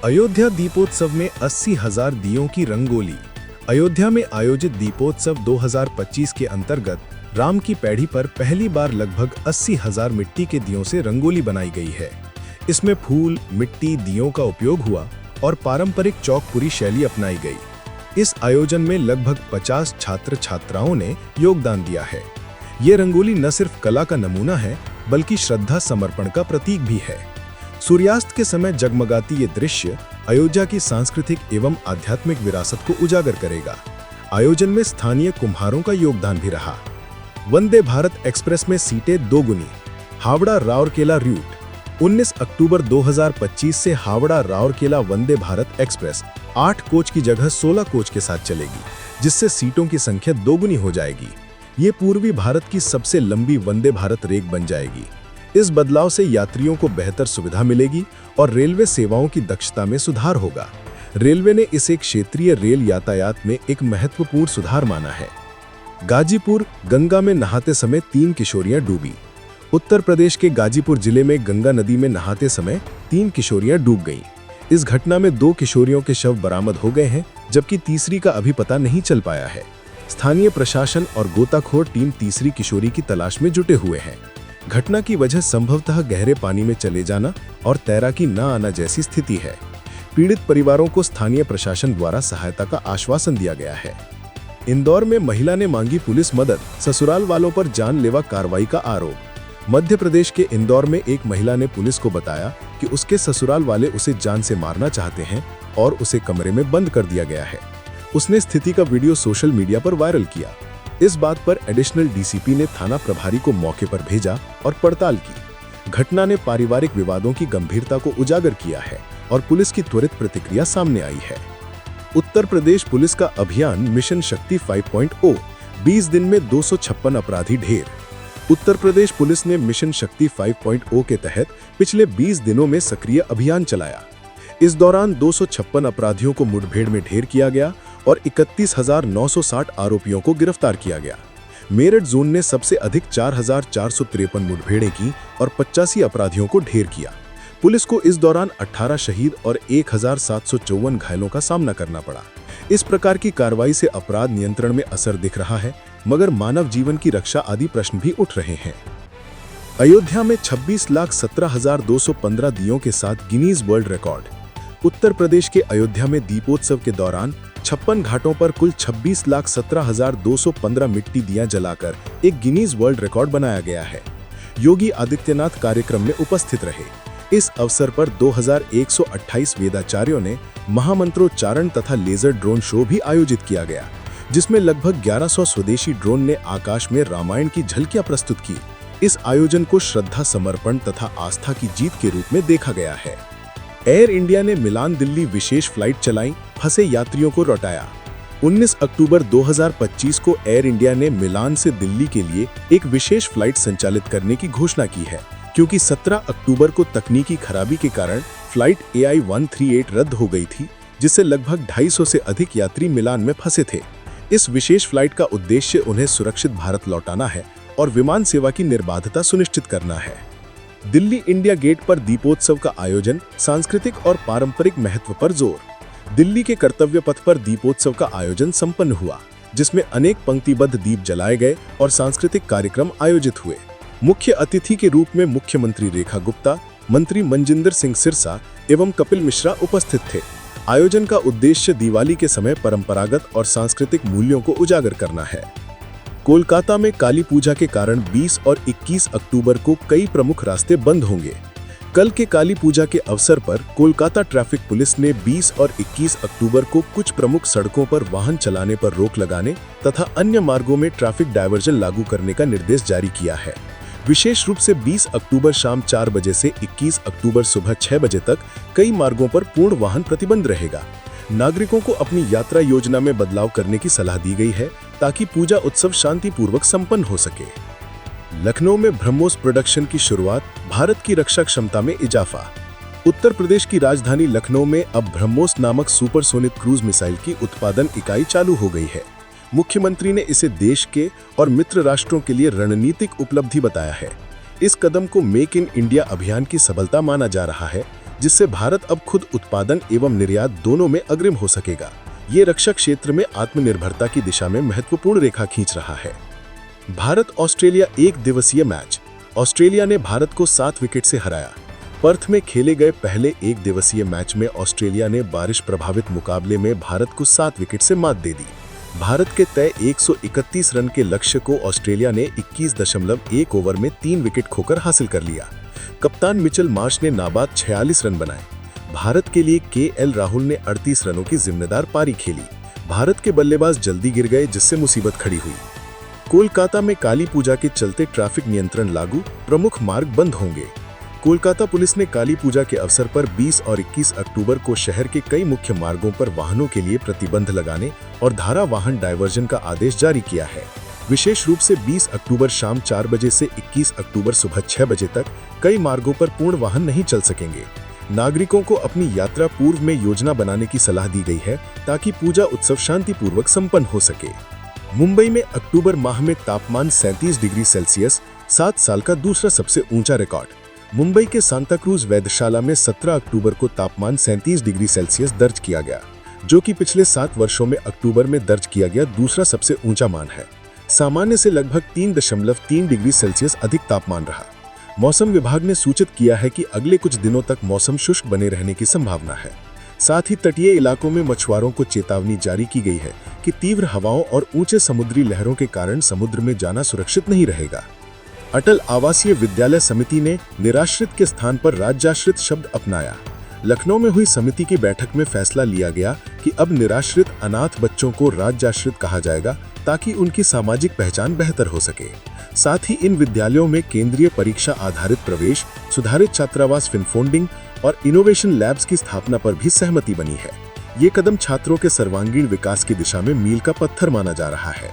अयोध्या दीपोत्सव में 80,000 दियों की रंगोली। अयोध्या में आयोजित दीपोत्सव 2025 के अंतर्गत राम की पैड़ी पर पहली बार लगभग 80,000 मिट्टी के दियों से रंगोली बनाई गई है। इसमें फूल, मिट्टी, दियों का उपयोग हुआ और पारंपरिक चौकपुरी शैली अपनाई गई। इस आयोजन में लगभग 50 छात्र छात्राओं ने योगदान दिया है। ये रंगोली न सिर्फ कला का नमूना है, बल्कि श्रद्धा समर्पण का प्रतीक भी है। सूर्यास्त के समय जगमगाती ये दृश्य अयोध्या की सांस्कृतिक एवं आध्यात्मिक विरासत को उजागर करेगा। आयोजन में स्थानीय कुम्हारों का योगदान भी रहा। वंदे भारत एक्सप्रेस में सीटें दोगुनी। हावड़ा राउरकेला रूट 19 अक्टूबर 2025 से हावड़ा राउरकेला वंदे भारत एक्सप्रेस 8 कोच की जगह 16 कोच के साथ चलेगी, जिससे सीटों की संख्या दोगुनी हो जाएगी। ये पूर्वी भारत की सबसे लंबी वंदे भारत रेक बन जाएगी। इस बदलाव से यात्रियों को बेहतर सुविधा मिलेगी और रेलवे सेवाओं की दक्षता में सुधार होगा। रेलवे ने इसे क्षेत्रीय रेल यातायात में एक महत्वपूर्ण सुधार माना है। गाजीपुर गंगा में नहाते समय 3 किशोरियां डूबी। उत्तर प्रदेश के गाजीपुर जिले में गंगा नदी में नहाते समय 3 किशोरियां डूब गईं। इस घटना में 2 किशोरियों के शव बरामद हो गए हैं, जबकि तीसरी का अभी पता नहीं चल पाया है। स्थानीय प्रशासन और गोताखोर टीम तीसरी किशोरी की तलाश में जुटे हुए हैं। घटना की वजह संभवतः गहरे पानी में चले जाना और तैराकी न आना जैसी स्थिति है। पीड़ित परिवारों को स्थानीय प्रशासन द्वारा सहायता का आश्वासन दिया गया है। इंदौर में महिला ने मांगी पुलिस मदद, ससुराल वालों पर जानलेवा कार्रवाई का आरोप। मध्य प्रदेश के इंदौर में एक महिला ने पुलिस को बताया कि उसके ससुराल वाले उसे जान से मारना चाहते हैं और उसे कमरे में बंद कर दिया गया है। उसने स्थिति का वीडियो सोशल मीडिया पर वायरल किया। इस बात पर एडिशनल डीसीपी ने थाना प्रभारी को मौके पर भेजा और पड़ताल की। घटना ने पारिवारिक विवादों की गंभीरता को उजागर किया है और पुलिस की त्वरित प्रतिक्रिया सामने आई है। उत्तर प्रदेश पुलिस का अभियान मिशन शक्ति 5.0 20 दिन में 256 अपराधी ढेर। उत्तर प्रदेश पुलिस ने मिशन शक्ति 5.0 के तहत पिछले 20 दिनों में सक्रिय अभियान चलाया। इस दौरान 256 अपराधियों को मुठभेड़ में ढेर किया गया और 31,960 आरोपियों को गिरफ्तार किया गया। मेरठ जोन ने सबसे अधिक 4,453 मुठभेड़ें की और 85 अपराधियों को ढेर किया। पुलिस को इस दौरान 18 शहीद और 1,754 घायलों का सामना करना पड़ा। इस प्रकार की कार्रवाई से अपराध नियंत्रण में असर दिख रहा है, मगर मानव जीवन की रक्षा आदि प्रश्न भी उठ रहे हैं। अयोध्या में 26,17,215 दियों के साथ Guinness world record. Uttar Pradesh के अयोध्या में दीपोत्सव के दौरान 56 घाटों पर कुल 26,17,215 मिट्टी दियां जलाकर एक गिनीज वर्ल्ड रिकॉर्ड बनाया गया है। योगी आदित्यनाथ कार्यक्रम में उपस्थित रहे। इस अवसर पर 2,128 वेदाचार्यों ने महामंत्रोच्चारण तथा लेजर ड्रोन शो भी आयोजित किया गया, जिसमें लगभग 1100 स्वदेशी ड्रोन ने आकाश में रामायण की झलकियां प्रस्तुत की। इस आयोजन को श्रद्धा समर्पण तथा आस्था की जीत के रूप में देखा गया है। एयर इंडिया ने मिलान दिल्ली विशेष फ्लाइट चलाई, फंसे यात्रियों को लौटाया। 19 अक्टूबर 2025 को एयर इंडिया ने मिलान से दिल्ली के लिए एक विशेष फ्लाइट संचालित करने की घोषणा की है, क्योंकि 17 अक्टूबर को तकनीकी खराबी के कारण फ्लाइट AI-138 रद्द हो गई थी, जिससे लगभग 250 से अधिक यात्री मिलान में फंसे थे। इस विशेष फ्लाइट का उद्देश्य उन्हें सुरक्षित भारत लौटाना है और विमान सेवा की निर्बाधता सुनिश्चित करना है। दिल्ली इंडिया गेट पर दीपोत्सव का आयोजन, सांस्कृतिक और पारंपरिक महत्व पर जोर। दिल्ली के कर्तव्य पथ पर दीपोत्सव का आयोजन संपन्न हुआ, जिसमें अनेक पंक्तिबद्ध दीप जलाए गए और सांस्कृतिक कार्यक्रम आयोजित हुए। मुख्य अतिथि के रूप में मुख्यमंत्री रेखा गुप्ता, मंत्री मनजिंदर सिंह सिरसा एवं कपिल मिश्रा उपस्थित थे। आयोजन का उद्देश्य दिवाली के समय परंपरागत और सांस्कृतिक मूल्यों को उजागर करना है। कोलकाता में काली पूजा के कारण 20 और 21 अक्टूबर को कई प्रमुख रास्ते बंद होंगे। कल के काली पूजा के अवसर पर कोलकाता ट्रैफिक पुलिस ने 20 और 21 अक्टूबर को कुछ प्रमुख सड़कों पर वाहन चलाने पर रोक लगाने तथा अन्य मार्गों में ट्रैफिक डायवर्जन लागू करने का निर्देश जारी किया है। विशेष रूप से 20 अक्टूबर शाम 4 बजे से 21 अक्टूबर सुबह 6 बजे तक कई मार्गों पर पूर्ण वाहन प्रतिबंध रहेगा। नागरिकों को अपनी यात्रा योजना में बदलाव करने की सलाह दी गई है, ताकि पूजा उत्सव शांतिपूर्वक संपन्न हो सके। लखनऊ में ब्रह्मोस प्रोडक्शन की शुरुआत, भारत की रक्षा क्षमता में इजाफा। उत्तर प्रदेश की राजधानी लखनऊ में अब ब्रह्मोस नामक सुपरसोनिक क्रूज मिसाइल की उत्पादन इकाई चालू हो गई है। मुख्यमंत्री ने इसे देश के और मित्र राष्ट्रों के लिए रणनीतिक उपलब्धि बताया है। इस कदम को मेक इन इंडिया अभियान की सफलता माना जा रहा है जिससे भारत अब खुद उत्पादन एवं निर्यात दोनों में अग्रिम हो सकेगा। ये रक्षा क्षेत्र में आत्मनिर्भरता की दिशा में महत्वपूर्ण रेखा खींच रहा है। भारत ऑस्ट्रेलिया एक दिवसीय मैच। ऑस्ट्रेलिया ने भारत को 7 विकेट से हराया। पर्थ में खेले गए पहले एक दिवसीय मैच में ऑस्ट्रेलिया ने बारिश प्रभावित मुकाबले में भारत को 7 विकेट से मात दे दी। भारत के तय 131 रन के लक्ष्य को ऑस्ट्रेलिया ने 21.1 ओवर में 3 विकेट खोकर हासिल कर लिया। कप्तान मिचेल मार्श ने नाबाद 46 रन बनाए। भारत के लिए केएल राहुल ने 38 रनों की जिम्मेदार पारी खेली। भारत के बल्लेबाज जल्दी गिर गए, जिससे मुसीबत खड़ी हुई। कोलकाता में काली पूजा के चलते ट्रैफिक नियंत्रण लागू, प्रमुख मार्ग बंद होंगे। कोलकाता पुलिस ने काली पूजा के अवसर पर 20 और 21 अक्टूबर को शहर के कई मुख्य मार्गों पर वाहनों के लिए प्रतिबंध लगाने और धारा वाहन डायवर्जन का आदेश जारी किया है। विशेष रूप से 20 अक्टूबर शाम 4 बजे से 21 अक्टूबर सुबह 6 बजे तक कई मार्गों पर पूर्ण वाहन नहीं चल सकेंगे। नागरिकों को अपनी यात्रा पूर्व में योजना बनाने की सलाह दी गई है ताकि पूजा उत्सव शांतिपूर्वक संपन्न हो सके। मुंबई में अक्टूबर माह में तापमान 37 डिग्री सेल्सियस, 7 साल का दूसरा सबसे ऊंचा रिकॉर्ड। मुंबई के सांता क्रूज वेधशाला में 17 अक्टूबर को तापमान 37 डिग्री सेल्सियस दर्ज किया गया, जो कि पिछले 7 वर्षों में अक्टूबर में दर्ज किया गया दूसरा सबसे ऊंचा मान है। सामान्य से लगभग 3.3 डिग्री सेल्सियस अधिक तापमान रहा। मौसम विभाग ने सूचित किया है कि अगले कुछ दिनों तक मौसम शुष्क बने रहने की संभावना है। साथ ही तटीय इलाकों में मछुआरों को चेतावनी जारी की गई है कि तीव्र हवाओं और ऊंचे समुद्री लहरों के कारण समुद्र में जाना सुरक्षित नहीं रहेगा। अटल आवासीय विद्यालय समिति ने निराश्रित के स्थान पर राज्याश्रित शब्द अपनाया। लखनऊ में हुई समिति की बैठक में फैसला लिया गया कि अब निराश्रित अनाथ बच्चों को राज्याश्रित कहा जाएगा ताकि उनकी सामाजिक पहचान बेहतर हो सके। साथ ही इन विद्यालयों में केंद्रीय परीक्षा आधारित प्रवेश, सुधारित छात्रावास फिनफोल्डिंग और इनोवेशन लैब्स की स्थापना पर भी सहमति बनी है। ये कदम छात्रों के सर्वांगीण विकास की दिशा में मील का पत्थर माना जा रहा है।